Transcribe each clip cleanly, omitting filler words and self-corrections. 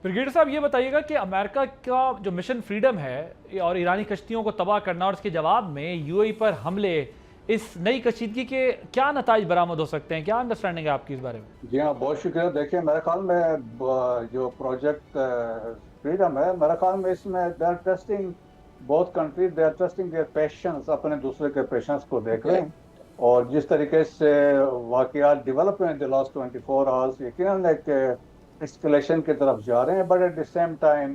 Brigadier साहब ये बताइएगा कि अमेरिका का जो मिशन फ्रीडम है और ईरानी कश्तियों को तबाह करना और इसके जवाब में यूएई पर हमले, इस नई कशीदगी के क्या नताइज बरामद हो सकते हैं? क्या अंडरस्टैंडिंग है आपकी इस बारे में? जी हाँ, बहुत शुक्रिया। देखिए, मेरे ख्याल में जो प्रोजेक्ट फ्रीडम है, मेरे ख्याल में इसमें they are testing both countries, they are testing their patience, अपने दूसरे के पेशेंस को देख रहे हैं। और जिस तरीके से वाकयात डेवलप हुए इन द लास्ट 24 आवर्स, यकीनन एक एस्केलेशन की तरफ जा रहे हैं, but at the same time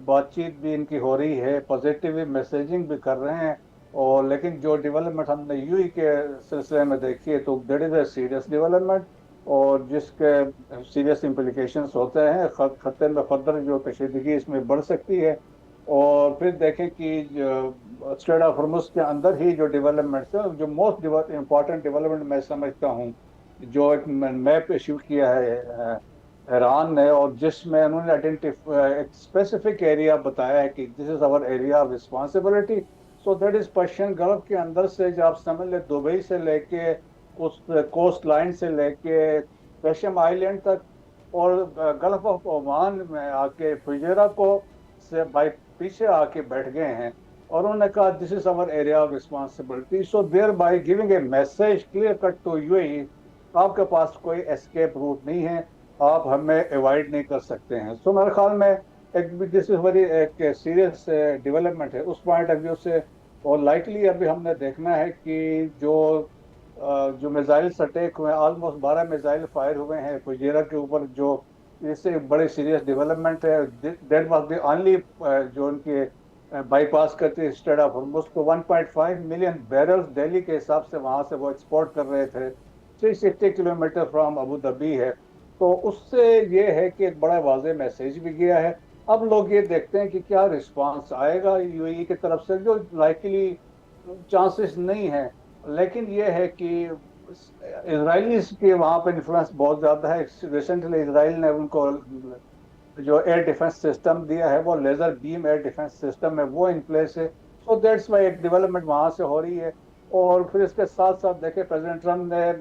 बातचीत भी इनकी हो रही है, पॉजिटिव मैसेजिंग भी कर रहे हैं। और लेकिन जो डेवलपमेंट हमने यूएई के सिलसिले में देखी है, तो that is a serious development, और जिसके सीरियस इम्प्लीकेशंस होते हैं। खत्ते में फर्दर जो कशीदगी इसमें बढ़ सकती है। और फिर देखें कि जो स्ट्रेट ऑफ हॉर्मुज़ के अंदर ही जो डेवलपमेंट्स है, जो मोस्ट इम्पॉर्टेंट डेवलपमेंट मैं समझता हूँ, जो एक मैप इशू किया है ईरान ने, और जिसमें उन्होंने एक स्पेसिफिक एरिया बताया है कि this is our area of responsibility. So that is Persian Gulf के अंदर से, जो आप समझ लें, दुबई से लेके उस कोस्ट लाइन से लेके पेशम आइलैंड तक, और गल्फ ऑफ ओमान में आके फुजेरा को से भाई पीछे आके बैठ गए हैं, और उन्होंने कहा this is our area of responsibility. So thereby giving a message clear cut to UAE, आपके पास कोई एस्केप रूट नहीं है, आप हमें अवॉइड नहीं कर सकते हैं। सो मेरे ख्याल में एक दिस इज वेरी एक सीरियस डेवलपमेंट है उस पॉइंट ऑफ व्यू से। और लाइकली अभी हमने देखना है कि जो मिसाइल्स अटैक हुए, ऑलमोस्ट 12 मिसाइल फायर हुए हैं फुजेरा के ऊपर, जो इससे बड़े सीरियस डेवलपमेंट है। दैट वाज द ओनली जो उनके बाईपास करते स्ट्रेट ऑफ हॉर्मुज़ को 1.5 मिलियन बैरल्स दिल्ली के हिसाब से वहाँ से वो एक्सपोर्ट कर रहे थे, 360 किलोमीटर फ्रॉम अबू धाबी है। तो उससे ये है कि एक बड़ा वाज़ेह मैसेज भी गया है। अब लोग ये देखते हैं कि क्या रिस्पांस आएगा यूएई की तरफ से, जो लाइकली चांसेस नहीं है। लेकिन ये है कि इजरायली के वहाँ पे इन्फ्लुएंस बहुत ज़्यादा है। रिसेंटली इसराइल ने उनको जो एयर डिफेंस सिस्टम दिया है, वो laser beam air defence system है, वो इन प्लेस है। सो दैट्स वाई एक डेवलपमेंट वहाँ से हो रही है। और फिर इसके साथ साथ देखें, प्रेसिडेंट ट्रम्प ने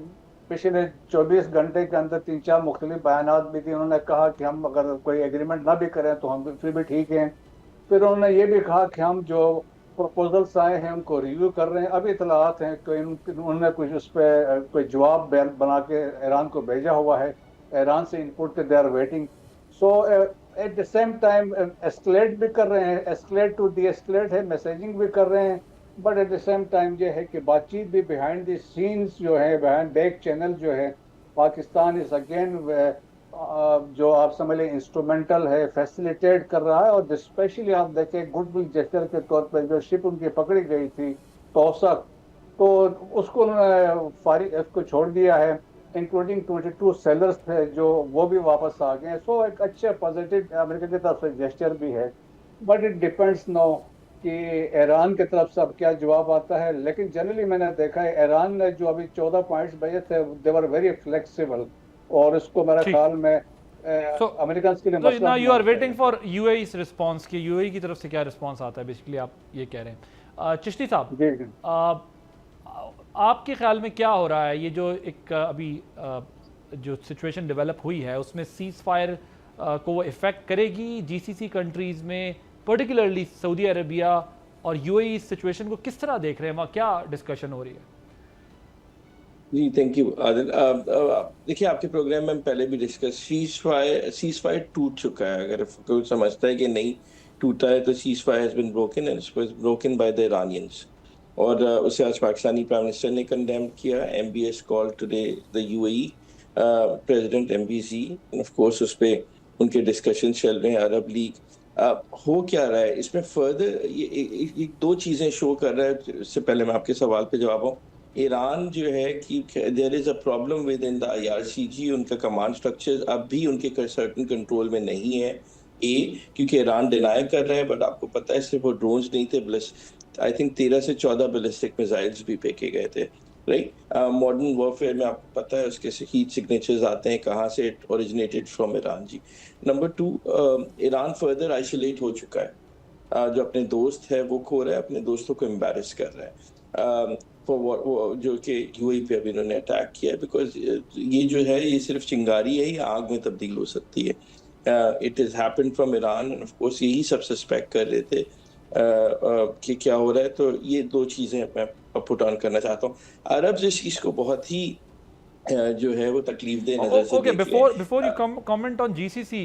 पिछले 24 घंटे के अंदर 3-4 मुख्तलिफ बयानात भी दिए। उन्होंने कहा कि हम अगर कोई एग्रीमेंट ना भी करें तो हम फिर भी ठीक हैं। फिर उन्होंने ये भी कहा कि हम जो प्रपोजल्स आए हैं उनको रिव्यू कर रहे हैं। अभी इतलात हैं कि उन्होंने कुछ उस पर कोई जवाब बना के ईरान को भेजा हुआ है। ईरान से इनपुट के they are waiting. So at the same time escalate भी कर रहे हैं, एस्केलेट टू डी एस्केलेट है, मैसेजिंग भी कर रहे हैं। But at the same time ये है कि बातचीत भी बिहाइंड द सीन्स जो है, बिहाइंड बैक चैनल जो है, पाकिस्तान इज अगेन जो आप समझ लें इंस्ट्रूमेंटल है, फैसिलिटेट कर रहा है। और स्पेशली आप देखें गुडविल जेस्चर के तौर पर जो शिप उनकी पकड़ी गई थी तोसक, तो उसको उन्होंने उसको छोड़ दिया है, इंक्लूडिंग 22 सेलर्स थे जो वो भी वापस आ गए। सो एक अच्छे पॉजिटिव अमेरिका की तरफ से जेस्चर भी है। बट इट डिपेंड्स नो कि ईरान की तरफ से अब क्या जवाब आता है। लेकिन जनरली मैंने देखा है ईरान ने जो अभी 14 पॉइंट्स भेजे थे, दे वर वेरी फ्लेक्सिबल, और इसको मेरे ख्याल में अमेरिकन के लिए तो मसला now you are waiting for UAE response की, यूएई की तरफ से क्या रिस्पांस आता है, बेसिकली आप ये कह रहे हैं। चिश्ती साहब, आपके ख्याल में क्या हो रहा है? ये जो एक अभी जो सिचुएशन डेवलप हुई है, उसमें सीज फायर को वो इफ़ेक्ट करेगी जीसीसी कंट्रीज़ में, पर्टिकुलरली सऊदी अरबिया और यूएई इस सिचुएशन को किस तरह देख रहे हैं? वहाँ क्या डिस्कशन हो रही है? जी थैंक यू आदिल। देखिए, आपके प्रोग्राम में हम पहले भी डिस्कस, सीज फायर टूट चुका है। अगर कोई समझता है कि नहीं टूटा है, तो ceasefire has been broken and it was broken by the Iranians. और उसे आज पाकिस्तानी प्राइम मिनिस्टर ने कंडेम किया। MBS call today the UAE president MBC, and of course उस पर उनके डिस्कशन चल रहे हैं। अरब लीग हो क्या रहा है इसमें फर्दर, ये दो चीज़ें शो कर रहा है। इससे पहले मैं आपके सवाल पे जवाब दूं, ईरान जो है कि there is a problem within the IRCG. उनका कमांड स्ट्रक्चर अब भी उनके सर्टन कंट्रोल में नहीं है। क्योंकि ईरान डिनाई कर रहे हैं, बट आपको पता है सिर्फ वो ड्रोन्स नहीं थे, आई थिंक 13 से 14 बैलिस्टिक मिसाइल्स भी फेंके गए थे, राइट। मॉडर्न वॉरफेयर में आपको पता है उसके हीट सिग्नेचर्स आते हैं कहाँ से, इट ओरिजिनेटेड फ्रॉम ईरान जी। नंबर 2, ईरान फर्दर आइसोलेट हो चुका है। जो अपने दोस्त है वो खो रहा है, अपने दोस्तों को एम्बैरस कर रहा है। जो कि यूएई पे अभी इन्होंने अटैक किया है, बिकॉज ये जो है ये सिर्फ चिंगारी है, ये आग में तब्दील हो सकती है। it has happened from Iran, and of course यही सब suspect कर रहे थे कि क्या हो रहा है. तो ये दो चीज़ें मैं put on करना चाहता हूँ. अरब इस चीज़ को बहुत ही जो है वो तकलीफदेह नजर से Okay, देख रहे हैं. before you comment on GCC,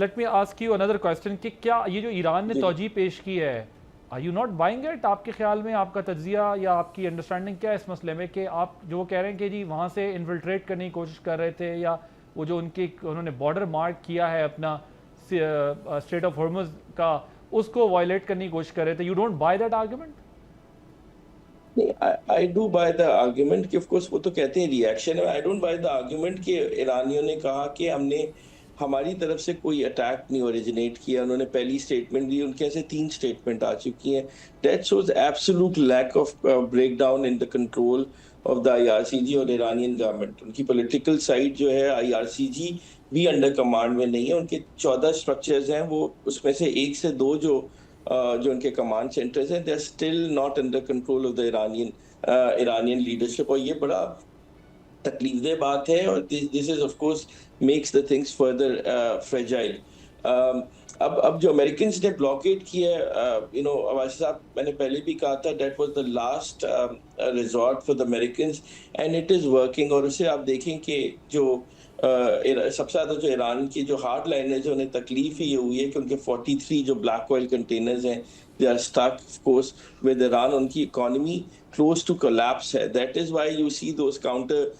let me ask you another question कि क्या ये जो ईरान ने तौजीह पेश की है, are you not buying it? आपके ख्याल में आपका तज्जिया या आपकी अंडरस्टैंडिंग क्या है इस मसले में कि आप जो वो कह रहे हैं कि जी वहाँ से इन्फिल्ट्रेट करने की कोशिश कर रहे थे, या वो जो उन्होंने बॉर्डर मार्क किया है अपना स्ट्रेट ऑफ हॉर्मुज़ का, उसको वायलेट करने की कोशिश कर रहे थे? You don't by that argument? I do buy the argument कि of course वो तो कहते हैं रिएक्शन है. I don't buy the argument कि ईरानियों ने कहा कि हमने हमारी तरफ से कोई अटैक नहीं ओरिजिनेट किया. उन्होंने पहली स्टेटमेंट दी, उनके ऐसे 3 स्टेटमेंट आ चुकी हैं. That shows absolute lack of breakdown in the control of the IRCG और Iranian government. उनकी political side जो है IRCG भी अंडर कमांड में नहीं है. उनके 14 स्ट्रक्चर्स हैं, वो उसमें से 1 से 2 जो उनके कमांड सेंटर्स हैं, they are still not under control of the Iranian leadership. और ये बड़ा तकलीफदेह बात है, और this is of course makes the things further fragile. अब जो अमेरिकन्स ने ब्लॉकेट किया है, यू नो अवासी साहब, मैंने पहले भी कहा था, that was the last resort for the Americans, and it is working. और उससे आप देखें कि जो सबसे ज़्यादा जो ईरान की जो हार्ड लाइनर्स हैं, उन्हें तकलीफ ही ये हुई है कि उनके 43 जो ब्लैक ऑयल कंटेनर्स हैं, they are stuck of course with Iran. उनकी इकोनॉमी क्लोज टू कोलैप्स है. That is why you see those counter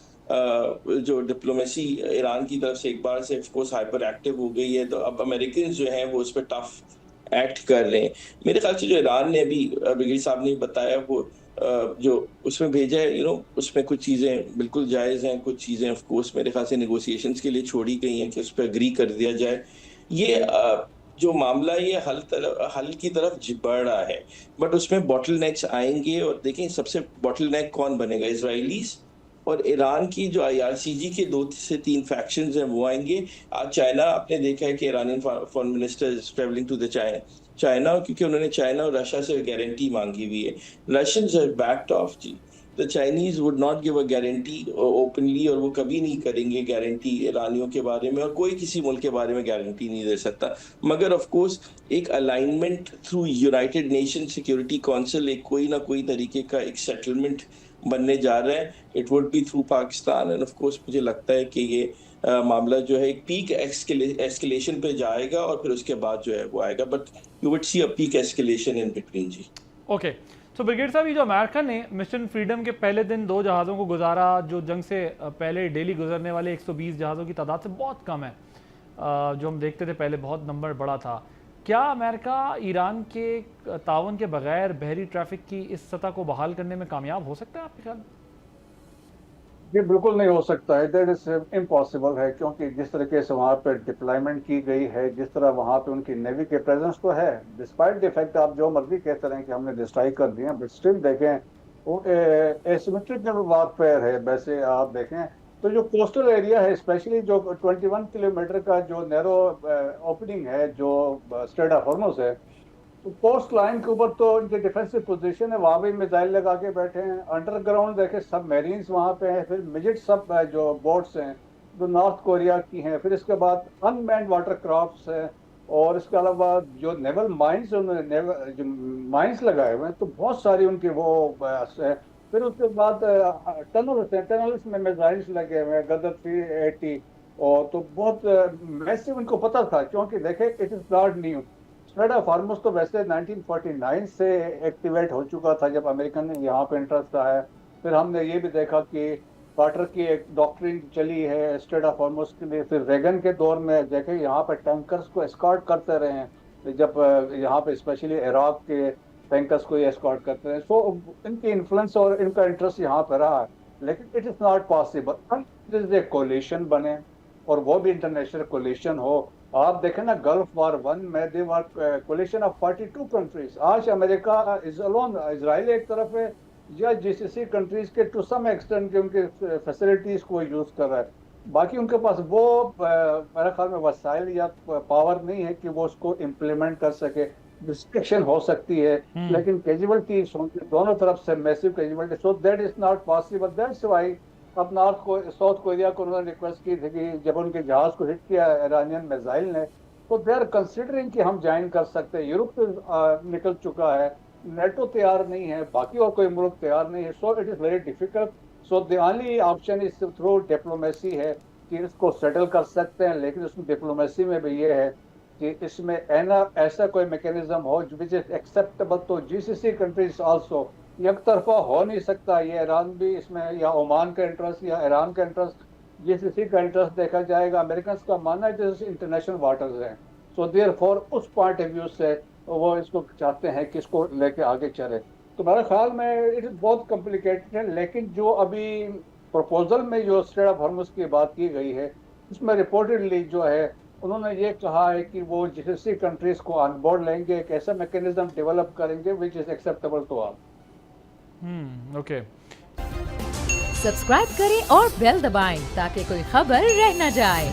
जो डिप्लोमेसी ईरान की तरफ से एक बार से ऑफ कोर्स हाइपर एक्टिव हो गई है. तो अब अमेरिकन जो हैं वो उस पर टफ एक्ट कर रहे हैं. मेरे ख्याल से जो ईरान ने अभी ब्रिगेडियर साहब ने बताया, वो जो उसमें भेजा है, यू नो, उसमें कुछ चीज़ें बिल्कुल जायज़ हैं, कुछ चीज़ें ऑफ कोर्स मेरे ख्याल से नेगोशिएशंस के लिए छोड़ी गई हैं कि उस पर एग्री कर दिया जाए. ये जो मामला ये हल की तरफ बढ़ रहा है, बट उसमें बॉटलनेक्स आएंगे. और देखें सबसे बॉटलनेक कौन बनेगा, इजराइलीज और ईरान की जो IRCG के 2 से 3 फैक्शंस हैं वो आएंगे. आज चाइना, आपने देखा है कि Iranian foreign minister is travelling to the China, क्योंकि उन्होंने चाइना और रशिया से गारंटी मांगी हुई है. रशियंस हैव बैक्ड ऑफ जी. The Chinese would not give a guarantee openly, और वो कभी नहीं करेंगे गारंटी ईरानियों के बारे में, और कोई किसी मुल्क के बारे में गारंटी नहीं दे सकता. मगर ऑफ कोर्स एक alignment through United nation security council, एक कोई ना कोई तरीके का एक सेटलमेंट बनने जा रहा है. It would be through Pakistan, and of course मुझे लगता है कि ये मामला जो है एक पीक एस्केलेशन पे जाएगा, और फिर उसके बाद जो है वो आएगा. But you would see a peak escalation in between ji. Okay, तो ब्रिगेडियर साहब, ये जो अमेरिका ने मिशन फ्रीडम के पहले दिन 2 जहाज़ों को गुजारा, जो जंग से पहले डेली गुजरने वाले 120 जहाज़ों की तादाद से बहुत कम है, जो हम देखते थे पहले बहुत नंबर बड़ा था. क्या अमेरिका ईरान के ताउन के बगैर बहरी ट्रैफिक की इस सतह को बहाल करने में कामयाब हो सकता है आपके ख्याल में? ये बिल्कुल नहीं हो सकता है. दैट इज इम्पॉसिबल है, क्योंकि जिस तरीके से वहाँ पे डिप्लॉयमेंट की गई है, जिस तरह वहाँ पे उनकी नेवी के प्रेजेंस तो है, डिस्पाइट द फैक्ट आप जो मर्जी कहते रहें कि हमने डिस्ट्रॉय कर दिए, बट स्टिल देखें वो एसिमेट्रिकल वारफेयर है. वैसे आप देखें तो जो कोस्टल एरिया है, स्पेशली जो 21 किलोमीटर का जो नैरो ओपनिंग है जो स्ट्रेट ऑफ हॉर्मुज़ है, तो कोस्ट लाइन के ऊपर तो इनके डिफेंसिव पोजीशन है, वहाँ भी मिसाइल लगा के बैठे हैं. अंडरग्राउंड देखे सब मेरीन्स वहाँ पे हैं. फिर मिजिट सब जो बोट्स हैं जो नॉर्थ कोरिया की हैं. फिर इसके बाद अनमैन्ड वाटर क्राफ्ट्स हैं, और इसके अलावा जो नेवल माइंस, उन्होंने जो माइंस लगाए हुए हैं, तो बहुत सारी उनकी वो है. फिर उसके बाद टनल्स में मिसाइल्स लगे हुए हैं, गदर 380, और तो बहुत मैसिव उनको पता था, क्योंकि देखे it is not new. Straight of Hormuz तो वैसे 1949 से एक्टिवेट हो चुका था जब अमेरिकन ने यहाँ पे इंटरेस्ट आया. फिर हमने ये भी देखा कि कार्टर की एक डॉक्ट्रिन चली है स्ट्रेट ऑफ हॉर्मुज़ के लिए. फिर रेगन के दौर में देखे यहाँ पे टैंकर्स को एस्कॉर्ट करते रहे हैं, जब यहाँ पे स्पेशली इराक के टैंकर्स को एस्कॉर्ट करते रहे. सो इनकी इन्फ्लुएंस और इनका इंटरेस्ट यहाँ पे रहा है. लेकिन it is not possible this a coalition बने, और वो भी इंटरनेशनल कोलिशन हो. आप देखें ना, गल्फ वार 1 में दे वर कोलिशन ऑफ 42 कंट्रीज. आज अमेरिका इज अलोन. इजराइल एक तरफ है, या GCC कंट्रीज के टू सम एक्सटेंट के उनके फैसिलिटीज को यूज कर रहा है. बाकी उनके पास वो मेरे ख्याल में वसाइल या पावर नहीं है कि वो उसको इम्प्लीमेंट कर सके. डिस्ट्रक्शन हो सकती है, लेकिन कैजुअलिटी दोनों तरफ से massive casualty, so that is not possible. That's why अब साउथ कोरिया को उन्होंने रिक्वेस्ट की थी कि जब उनके जहाज को हिट किया ईरानियन मिसाइल ने, तो दे आर कंसिडरिंग कि हम ज्वाइन कर सकते हैं। यूरोप तो निकल चुका है, नेटो तैयार नहीं है, बाकी और कोई मुल्क तैयार नहीं है। So it is very difficult. So the only option is through diplomacy है कि इसको सेटल कर सकते हैं, लेकिन उसमें डिप्लोमेसी में भी ये है कि इसमें ऐसा कोई मैकेनिज्म हो विच इज एक्सेप्टेबल तो जीसीसी कंट्रीज आल्सो। एक तरफा हो नहीं सकता, ये ईरान भी इसमें, या ओमान का इंटरेस्ट या ईरान का इंटरेस्ट, जीसीसी का इंटरेस्ट देखा जाएगा। अमेरिकन का मानना है जैसे इंटरनेशनल वाटर्स हैं, सो देयरफॉर उस पॉइंट ऑफ व्यू से वो इसको चाहते हैं कि इसको लेके आगे चले। तो मेरे ख्याल में इट इज़ बहुत कॉम्प्लिकेटेड है, लेकिन जो अभी प्रपोजल में जो स्ट्रेट ऑफ हॉर्मुज की बात की गई है, उसमें रिपोर्टेडली जो है उन्होंने ये कहा है कि वो जीसीसी कंट्रीज को ऑन बोर्ड लेंगे, एक ऐसा मैकेनिज्म डेवलप करेंगे which is acceptable to all. Okay, subscribe करें और बेल दबाएं ताकि कोई खबर रह न जाए।